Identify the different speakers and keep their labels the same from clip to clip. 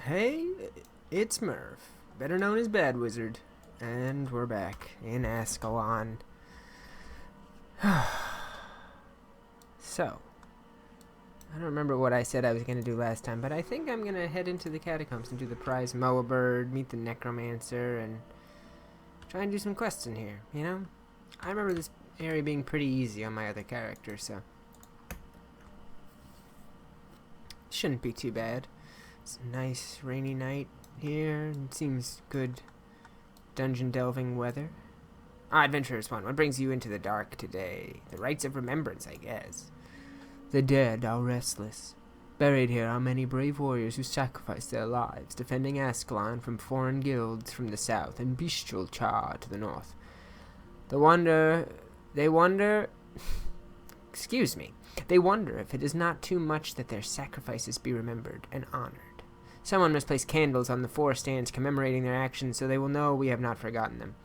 Speaker 1: Hey, it's Murph, better known as Bad Wizard, and we're back in Ascalon. So, I don't remember what I said I was going to do last time, but I think I'm going to head into the Catacombs and do the prize Moa Bird, meet the Necromancer, and try and do some quests in here, you know? I remember this area being pretty easy on my other character, so shouldn't be too bad. It's a nice rainy night here. It seems good dungeon delving weather. Adventurers one, what brings you into the dark today? The rites of remembrance, I guess. The dead are restless. Buried here are many brave warriors who sacrificed their lives, defending Ascalon from foreign guilds from the south and bestial Char to the north. They wonder if it is not too much that their sacrifices be remembered and honored. Someone must place candles on the four stands commemorating their actions so they will know we have not forgotten them.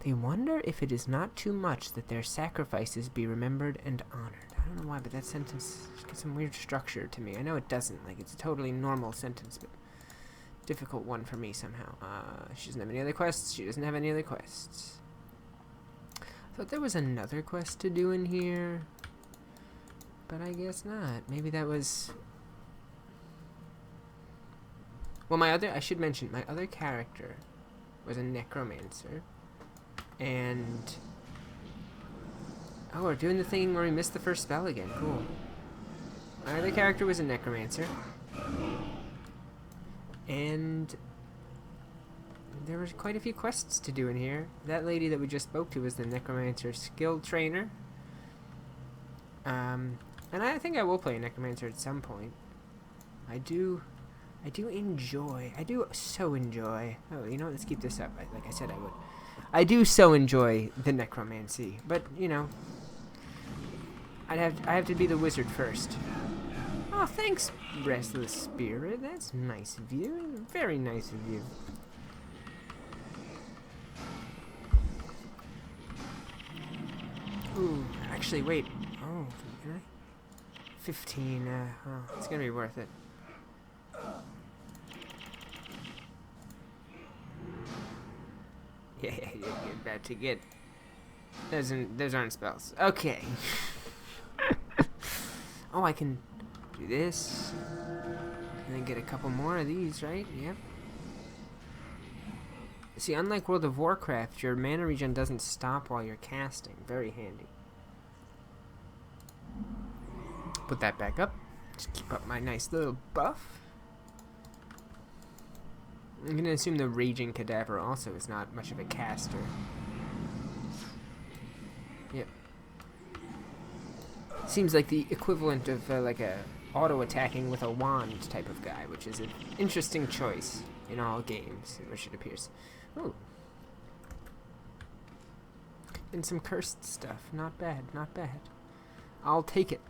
Speaker 1: They wonder if it is not too much that their sacrifices be remembered and honored. I don't know why, but that sentence gets some weird structure to me. I know it doesn't. Like, it's a totally normal sentence, but difficult one for me somehow. She doesn't have any other quests. She doesn't have any other quests. I thought there was another quest to do in here, but I guess not. Maybe that was... Well, I should mention, my other character was a necromancer, and... Oh, we're doing the thing where we missed the first spell again. Cool. My other character was a necromancer, and there was quite a few quests to do in here. That lady that we just spoke to was the necromancer skill trainer. And I think I will play a necromancer at some point. I do so enjoy. Oh, you know what? Let's keep this up. Like I said I would. I do so enjoy the necromancy, but you know, I have to be the wizard first. Oh, thanks, restless spirit. That's nice of you. Very nice of you. Ooh, actually, wait. Oh, can I? 15. Oh, it's gonna be worth it. Yeah, you're about to get... Those aren't spells. Okay. Oh, I can do this. And then get a couple more of these, right? Yep. See, unlike World of Warcraft, your mana regen doesn't stop while you're casting. Very handy. Put that back up. Just keep up my nice little buff. I'm gonna assume the Raging Cadaver also is not much of a caster. Yep. Seems like the equivalent of like a auto-attacking with a wand type of guy, which is an interesting choice in all games, in which it appears. Ooh. And some cursed stuff. Not bad, not bad. I'll take it.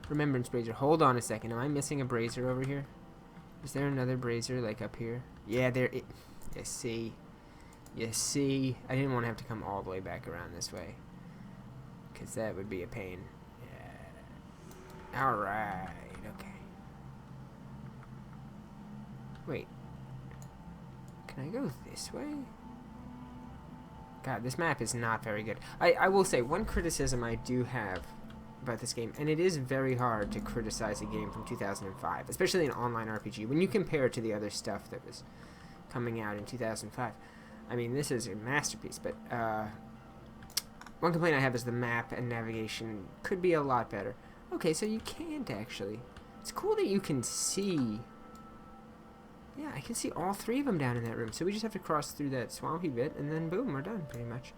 Speaker 1: Remembrance Brazier. Hold on a second. Am I missing a Brazier over here? Is there another Brazier, like, up here? Yeah, there it... You see. You see. I didn't want to have to come all the way back around this way, because that would be a pain. Yeah. Alright, okay. Wait. Can I go this way? God, this map is not very good. I will say, one criticism I do have about this game, and it is very hard to criticize a game from 2005, especially an online RPG, when you compare it to the other stuff that was coming out in 2005. I mean, this is a masterpiece, but one complaint I have is the map and navigation could be a lot better. Okay, so you can't actually. It's cool that you can see. Yeah, I can see all three of them down in that room, so we just have to cross through that swampy bit, and then boom, we're done, pretty much.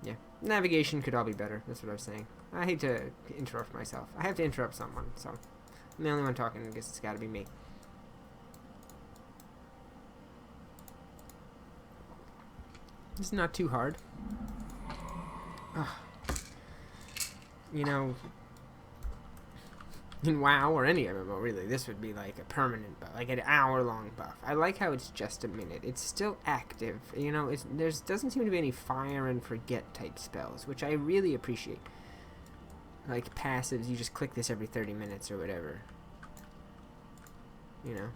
Speaker 1: Yeah, navigation could all be better. That's what I was saying. I hate to interrupt myself. I have to interrupt someone, so I'm the only one talking. I guess it's got to be me. It's not too hard. Ugh. You know, in WoW or any MMO, really, this would be like a permanent buff, like an hour-long buff. I like how it's just a minute. It's still active. You know, doesn't seem to be any fire and forget type spells, which I really appreciate. Like passives, you just click this every 30 minutes or whatever. You know,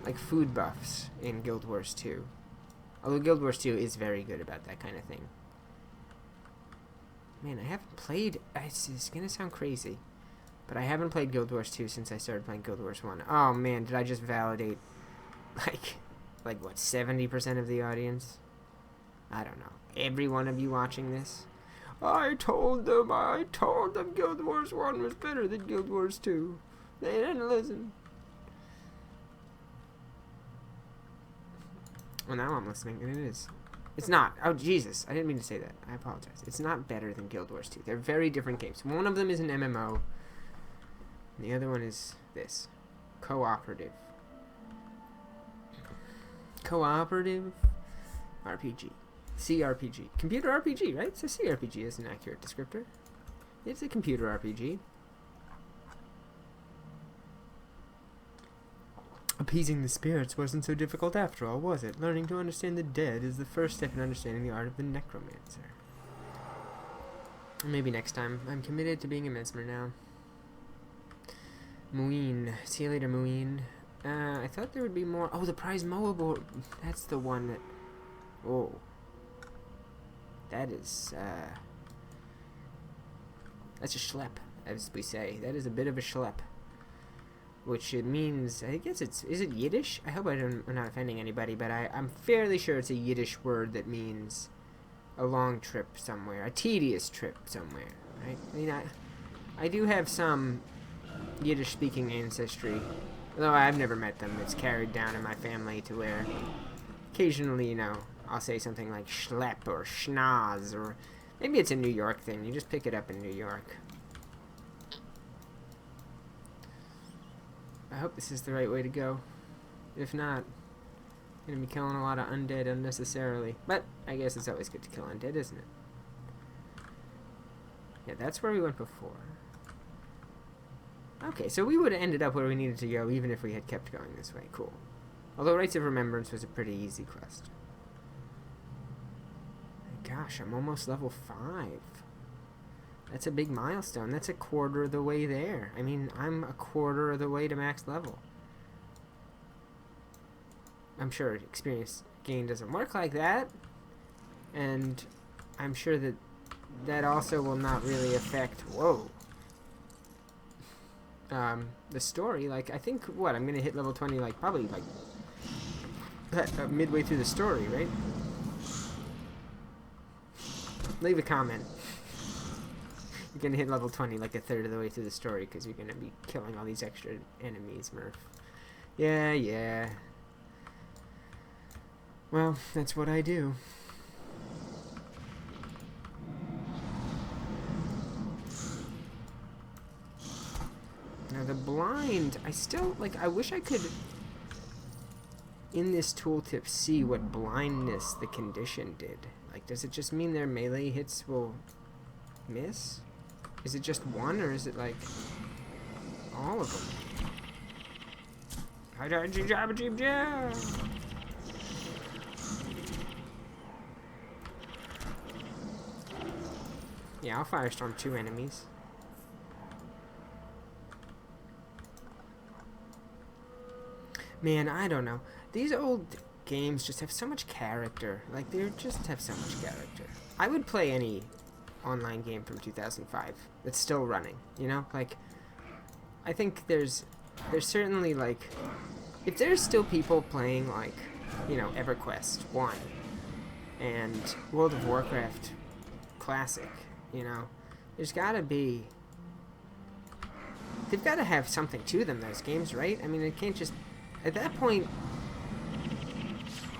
Speaker 1: like food buffs in Guild Wars 2. Although Guild Wars 2 is very good about that kind of thing. Man, I haven't played... It's gonna sound crazy, but I haven't played Guild Wars 2 since I started playing Guild Wars 1. Oh man, did I just validate, like what, 70% of the audience? I don't know. Every one of you watching this? I told them Guild Wars 1 was better than Guild Wars 2. They didn't listen. Well, now I'm listening, and it is. It's not. Oh, Jesus. I didn't mean to say that. I apologize. It's not better than Guild Wars 2. They're very different games. One of them is an MMO. And the other one is this. Cooperative. Cooperative RPG. CRPG. Computer RPG, right? So CRPG is an accurate descriptor. It's a computer RPG. Appeasing the spirits wasn't so difficult after all, was it? Learning to understand the dead is the first step in understanding the art of the necromancer. Maybe next time. I'm committed to being a mesmer now. Muin. See you later, Muin. I thought there would be more. Oh, the prize Moa board. That's the one that... Oh. That is, that's a schlep, as we say. That is a bit of a schlep. Which it means, I guess it's, is it Yiddish? I hope I'm not offending anybody, but I'm fairly sure it's a Yiddish word that means a long trip somewhere, a tedious trip somewhere, right? I mean, I do have some Yiddish-speaking ancestry, although I've never met them. It's carried down in my family to where occasionally, you know, I'll say something like schlep or schnoz, or maybe it's a New York thing. You just pick it up in New York. I hope this is the right way to go. If not, I'm going to be killing a lot of undead unnecessarily. But I guess it's always good to kill undead, isn't it? Yeah, that's where we went before. Okay, so we would have ended up where we needed to go even if we had kept going this way. Cool. Although Rites of Remembrance was a pretty easy quest. Gosh, I'm almost level 5. That's a big milestone. That's a quarter of the way there. I mean, I'm a quarter of the way to max level. I'm sure experience gain doesn't work like that. And I'm sure that that also will not really affect... Whoa. The story. Like, I think, what, I'm going to hit level 20, like, probably, like, midway through the story, right? Leave a comment. You're gonna hit level 20 like a third of the way through the story because you're gonna be killing all these extra enemies, Murph. Yeah. Well, that's what I do. Now the blind, I still, like, I wish I could, in this tooltip, see what blindness the condition did. Like, does it just mean their melee hits will miss? Is it just one, or is it, like, all of them? Yeah, I'll firestorm 2 enemies. Man, I don't know. These old games just have so much character. Like, they just have so much character. I would play any online game from 2005 that's still running, you know? Like, I think there's certainly, like, if there's still people playing, like, you know, EverQuest 1 and World of Warcraft Classic, you know, there's gotta be, they've gotta have something to them, those games, right? I mean, it can't just, at that point,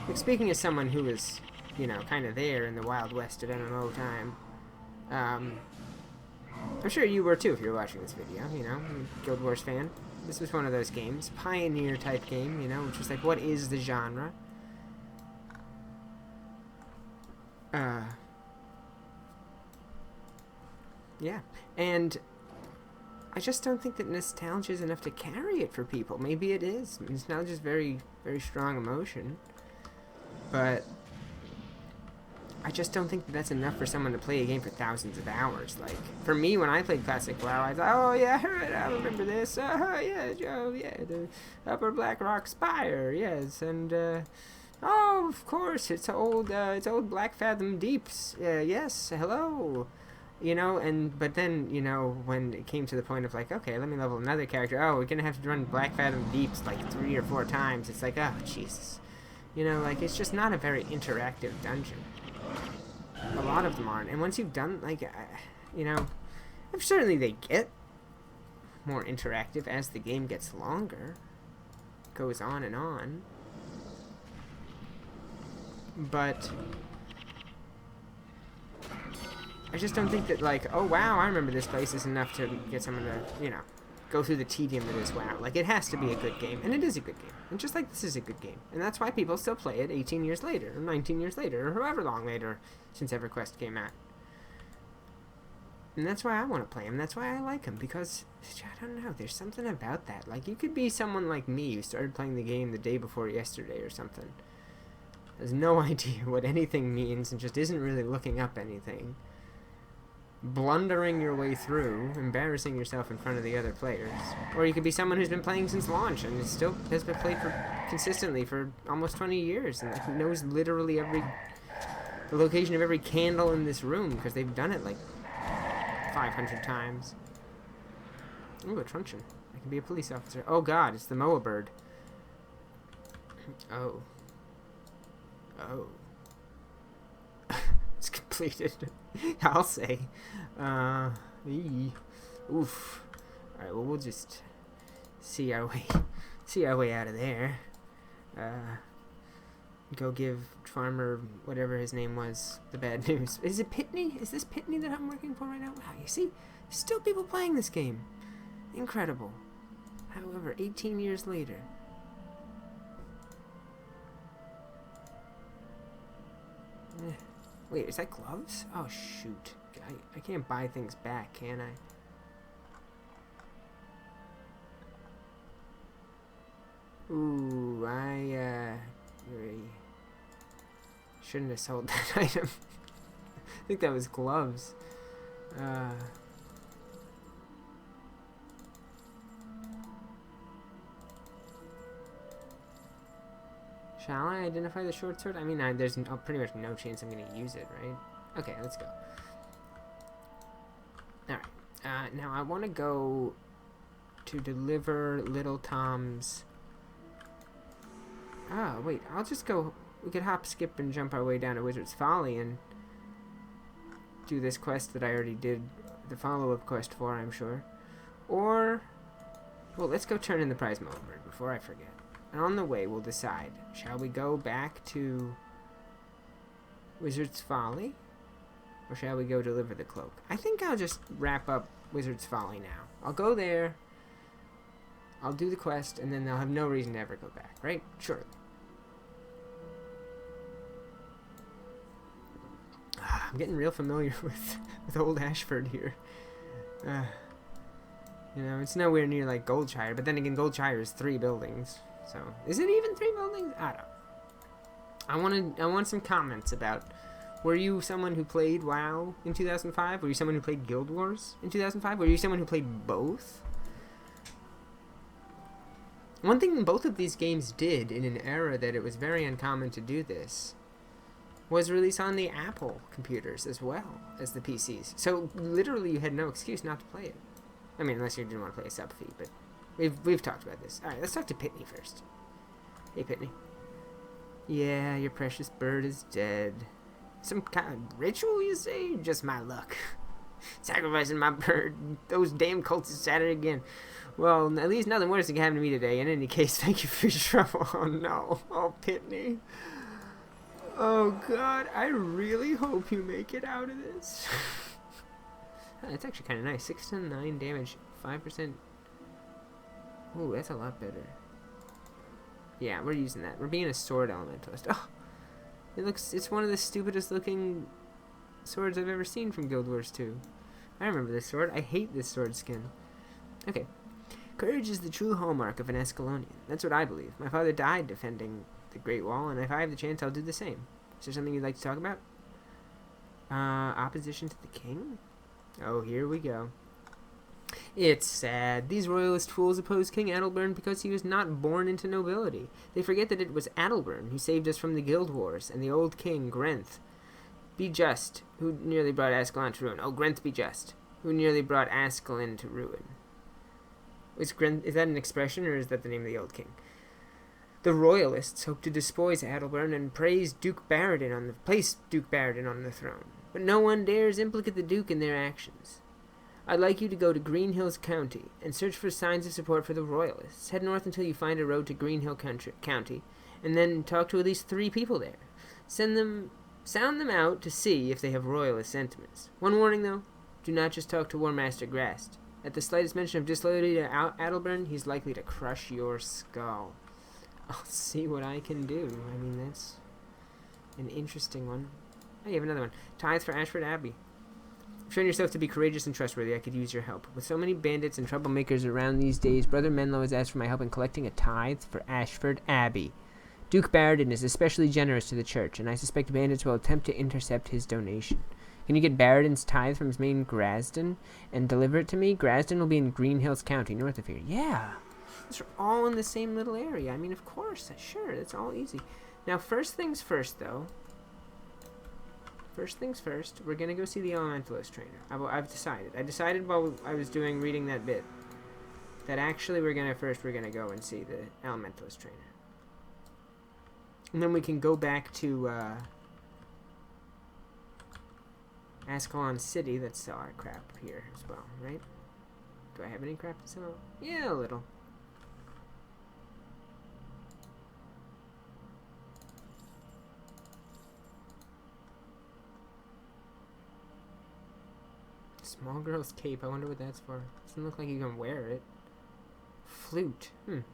Speaker 1: like, speaking as someone who was, you know, kind of there in the Wild West of MMO time, I'm sure you were too if you're watching this video, you know, I'm a Guild Wars fan. This was one of those games, pioneer type game, you know, which was like, what is the genre? Yeah, and I just don't think that nostalgia is enough to carry it for people. Maybe it is. Nostalgia is very, very strong emotion. But I just don't think that's enough for someone to play a game for thousands of hours. Like, for me, when I played Classic WoW, I thought, oh yeah, I remember this. Yeah, oh yeah, the Upper Black Rock Spire, yes, and oh, of course, it's old Black Fathom Deeps. Yes, hello. But then, when it came to the point of like, okay, let me level another character. Oh, we're gonna have to run Black Fathom Deeps like 3 or 4 times. It's like, oh, Jesus. Like, it's just not a very interactive dungeon. A lot of them aren't. And once you've done, like, certainly they get more interactive as the game gets longer. Goes on and on. But I just don't think that, like, oh, wow, I remember this place is enough to get someone to, go through the tedium that is WoW. Like, it has to be a good game, and it is a good game. And just like this is a good game. And that's why people still play it 18 years later, or 19 years later, or however long later since EverQuest came out. And that's why I want to play him. That's why I like him, because, I don't know, there's something about that. Like, you could be someone like me who started playing the game the day before yesterday or something. Has no idea what anything means and just isn't really looking up anything. Blundering your way through, embarrassing yourself in front of the other players. Or you could be someone who's been playing since launch and still has been played consistently for almost 20 years and like, knows literally the location of every candle in this room because they've done it like 500 times. Ooh, a truncheon. I can be a police officer. Oh god, it's the Moa bird. Oh. Oh. It's completed. I'll say. Oof. Alright, well, we'll just see our way out of there. Go give Farmer, whatever his name was, the bad news. Is it Pitney? Is this Pitney that I'm working for right now? Wow, you see? Still people playing this game. Incredible. However, 18 years later. Wait, is that gloves? Oh, shoot. I can't buy things back, can I? Ooh, I really shouldn't have sold that item. I think that was gloves. Shall I identify the short sword? I mean, there's pretty much no chance I'm going to use it, right? Okay, let's go. Alright. Now I want to go to deliver Little Tom's... Ah, wait. I'll just go... We could hop, skip, and jump our way down to Wizard's Folly and do this quest that I already did the follow-up quest for, I'm sure. Or... Well, let's go turn in the prize moment before I forget. And on the way, we'll decide. Shall we go back to Wizard's Folly? Or shall we go deliver the cloak? I think I'll just wrap up Wizard's Folly now. I'll go there. I'll do the quest, and then they'll have no reason to ever go back, right? Sure. I'm getting real familiar with old Ashford here. It's nowhere near like Goldshire, but then again, Goldshire is 3 buildings. So, is it even 3 buildings? I don't know. I want some comments about, were you someone who played WoW in 2005? Were you someone who played Guild Wars in 2005? Were you someone who played both? One thing both of these games did in an era that it was very uncommon to do this was release on the Apple computers as well as the PCs. So, literally, you had no excuse not to play it. I mean, unless you didn't want to play a sub feed, but we've talked about this. Alright, let's talk to Pitney first. Hey, Pitney. Yeah, your precious bird is dead. Some kind of ritual, you say? Just my luck. Sacrificing my bird. Those damn cultists at it again. Well, at least nothing worse can happen to me today. In any case, thank you for your trouble. Oh, no. Oh, Pitney. Oh, God. I really hope you make it out of this. It's actually kind of nice. 6 to 9 damage. 5%. Ooh, that's a lot better. Yeah, we're using that. We're being a sword elementalist. Oh, it's one of the stupidest looking swords I've ever seen from Guild Wars 2. I remember this sword. I hate this sword skin. Okay. Courage is the true hallmark of an Ascalonian. That's what I believe. My father died defending the Great Wall, and if I have the chance, I'll do the same. Is there something you'd like to talk about? Opposition to the king? Oh, here we go. It's sad. These royalist fools oppose King Adalbern because he was not born into nobility. They forget that it was Adalbern who saved us from the guild wars, and the old king, Grenth. Be just, who nearly brought Ascalon to ruin. Oh, Grenth be just, who nearly brought Ascalon to ruin. Is that an expression, or is that the name of the old king? The royalists hope to despise Adalbern and place Duke Barradin on the throne, but no one dares implicate the Duke in their actions. I'd like you to go to Green Hills County and search for signs of support for the royalists. Head north until you find a road to Green Hill County, and then talk to at least 3 people there. Sound them out to see if they have royalist sentiments. One warning, though: do not just talk to War Master Grast. At the slightest mention of disloyalty to Adalbern, he's likely to crush your skull. I'll see what I can do. I mean, that's an interesting one. Oh, you have another one. Tithe for Ashford Abbey. You've shown yourself to be courageous and trustworthy. I could use your help. With so many bandits and troublemakers around these days, Brother Menlo has asked for my help in collecting a tithe for Ashford Abbey. Duke Barradin is especially generous to the church, and I suspect bandits will attempt to intercept his donation. Can you get Barradin's tithe from his main Grasden and deliver it to me? Grasden will be in Green Hills County, north of here. Yeah. These are all in the same little area. I mean, of course. Sure, that's all easy. Now, first things first, though. First things first, we're going to go see the Elementalist trainer. I've decided. I decided while I was reading that bit that actually we're going to go and see the Elementalist trainer. And then we can go back to Ascalon City. Let's sell our crap here as well, right? Do I have any crap to sell? Yeah, a little. Small girl's cape. I wonder what that's for. Doesn't look like you can wear it. Flute. Can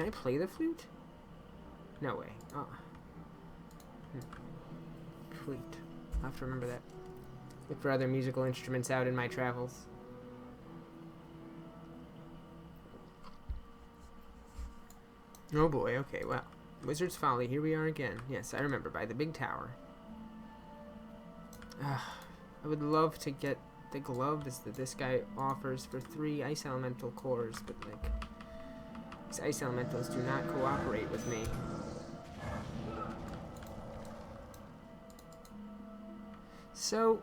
Speaker 1: I play the flute? No way. Oh. Flute. I'll have to remember that. Look for other musical instruments out in my travels. Oh boy, okay, well. Wizard's Folly, here we are again. Yes, I remember, by the big tower. I would love to get the gloves that this guy offers for 3 ice elemental cores, but like, these ice elementals do not cooperate with me. So,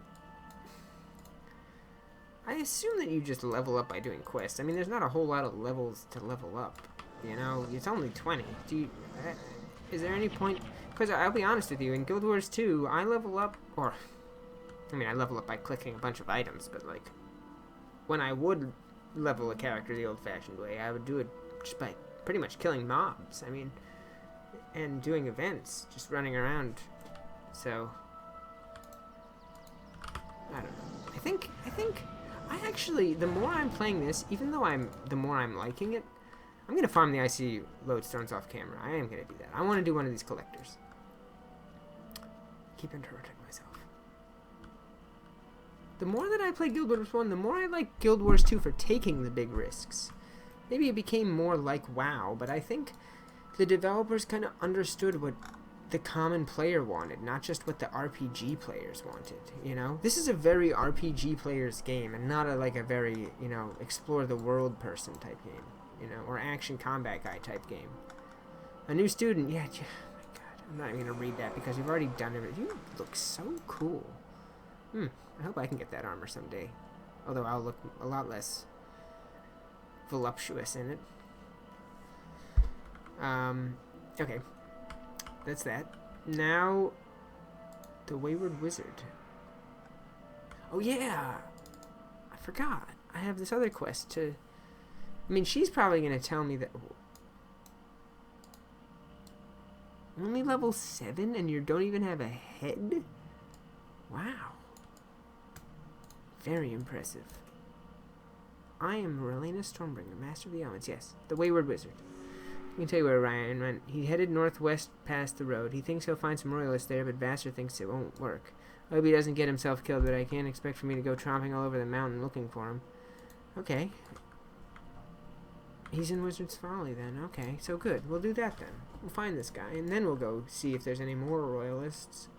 Speaker 1: I assume that you just level up by doing quests. I mean, there's not a whole lot of levels to level up, you know? It's only 20. Is there any point? Because I'll be honest with you, in Guild Wars 2, I level up, I level up by clicking a bunch of items, but like, when I would level a character the old-fashioned way, I would do it just by pretty much killing mobs. I mean, and doing events, just running around. So, I don't know. I think I actually, the more I'm playing this, even though the more I'm liking it, I'm gonna farm the IC lodestones off camera. I am gonna do that. I want to do one of these collectors. Keep interrupting myself. The more that I play Guild Wars 1, the more I like Guild Wars 2 for taking the big risks. Maybe it became more like WoW, but I think the developers kind of understood what the common player wanted, not just what the RPG players wanted, you know? This is a very RPG player's game, and not a very, you know, explore the world person type game, you know, or action combat guy type game. A new student, yeah, oh my god, I'm not even gonna read that because you've already done it. You look so cool. I hope I can get that armor someday. Although I'll look a lot less voluptuous in it. Okay. That's that. Now, the Wayward Wizard. Oh yeah! I forgot. I have this other quest to... I mean, she's probably going to tell me that... Only level 7 and you don't even have a head? Wow. Very impressive. I am Relena Stormbringer, Master of the Elements. Yes, the Wayward Wizard. I can tell you where Ryan went. He headed northwest past the road. He thinks he'll find some royalists there, but Vassar thinks it won't work. I hope he doesn't get himself killed, but I can't expect for me to go tromping all over the mountain looking for him. Okay. He's in Wizard's Folly then. Okay, so good. We'll do that then. We'll find this guy, and then we'll go see if there's any more royalists.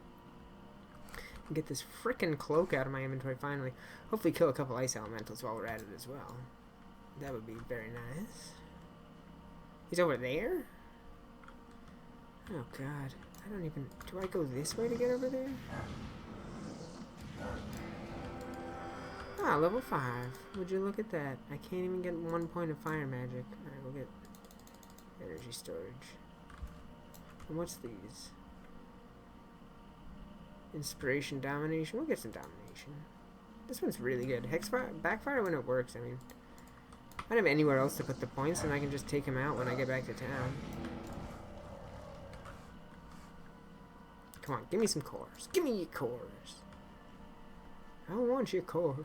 Speaker 1: Get this frickin' cloak out of my inventory finally. Hopefully kill a couple ice elementals while we're at it as well. That would be very nice. He's over there? Oh god. I don't even... Do I go this way to get over there? Ah, level 5. Would you look at that? I can't even get 1 point of fire magic. Alright, we'll get energy storage. And what's these? Inspiration, domination. We'll get some domination. This one's really good. Hexfire, backfire when it works. I mean, I don't have anywhere else to put the points, and I can just take them out when I get back to town. Come on, give me some cores. Give me your cores. I want your cores.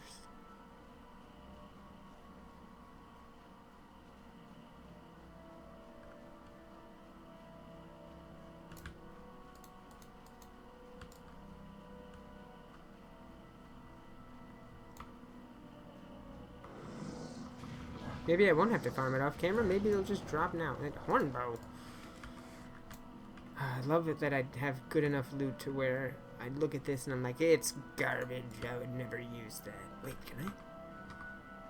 Speaker 1: Maybe I won't have to farm it off camera. Maybe they'll just drop now. Hornbow. I love it that I have good enough loot to where I look at this and I'm like, it's garbage. I would never use that. Wait, can I?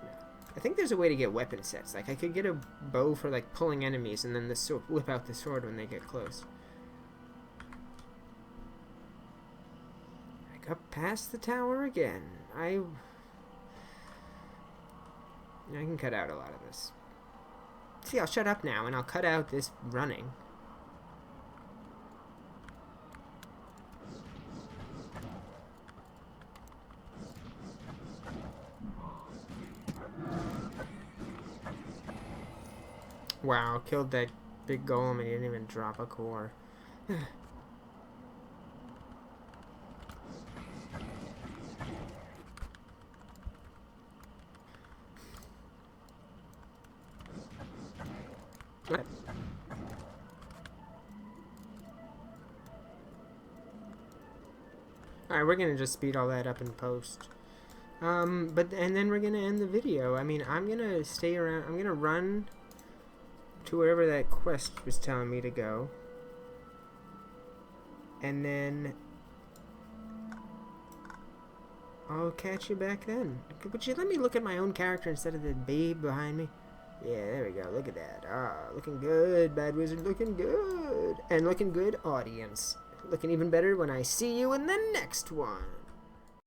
Speaker 1: No. I think there's a way to get weapon sets. Like, I could get a bow for, like, pulling enemies and then the sword, whip out the sword when they get close. I got past the tower again. I can cut out a lot of this. See, I'll shut up now and I'll cut out this running. Wow, killed that big golem and he didn't even drop a core. Alright, we're gonna just speed all that up in post. And then we're gonna end the video. I mean, I'm gonna stay around. I'm gonna run to wherever that quest was telling me to go. And then I'll catch you back then. Would you let me look at my own character instead of the babe behind me? Yeah, there we go. Look at that. Ah, looking good, Bad Wizard. Looking good. And looking good, audience. Looking even better when I see you in the next one.